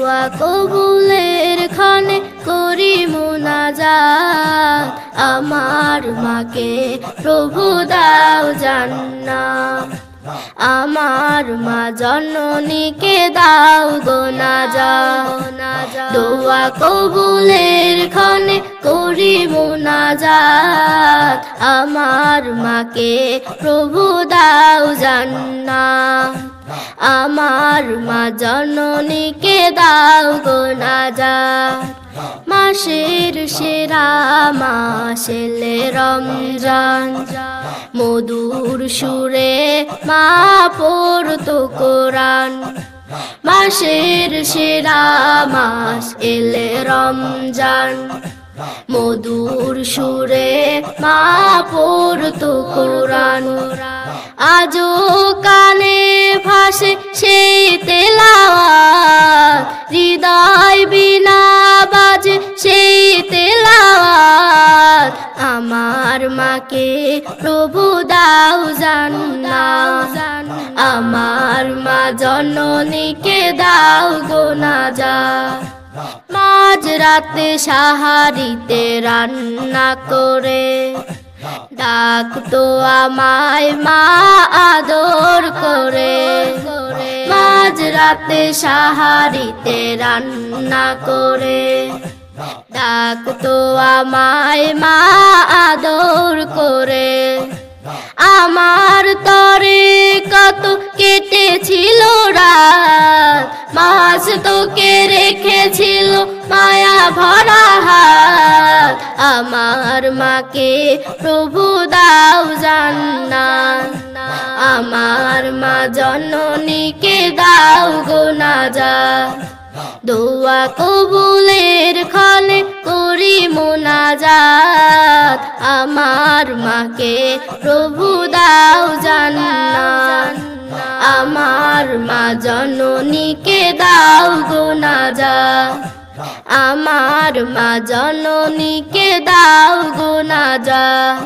দোয়া কবুলের ক্ষণে করি মুনাজাত আমার মাকে প্রভু দাও জান্নাত আমার মা জননীকে দাও গো নাজাত দোয়া কবুলের ক্ষণে করি মুনাজাত আমার মাকে প্রভু দাও জান্নাত আমার মা জননীকে দাও গো নাজাত মাসের সেরা মাস এলে রমজান মধুর সুরে মা পড়তো কোরআন মাসের সেরা মাস এলে রমজান মধুর সুরে মা পড়তো কোরআন আজও কানে ভাসে সেই তেলাওয়াত হৃদয় বিনা বাজে সেই তেলাওয়াত আমার মাকে প্রভু দাও জান্নাত আমার মা জননীকে দাও গো নাজাত মাঝ রাতে সাহারিতে রান্না করে ডাকতো আমায় মা আদর করে মাঝ রাতে সাহারিতে রান্না করে ডাকতো আমায় মা আদর করে আমার তরে কত কেটেছিল রাত মাছ তোকে রেখেছিল মায়া ভরা হাত আমার মাকে প্রভু দাও জান্নাত আমার মা জননীকে দাও গো নাজাত দোয়া কবুলের ক্ষণে করি মুনাজাত আমার মাকে প্রভু দাও জান্নাত আমার মা জননীকে দাও গো নাজাত আমার মা জননীকে দাও গো নাজাত।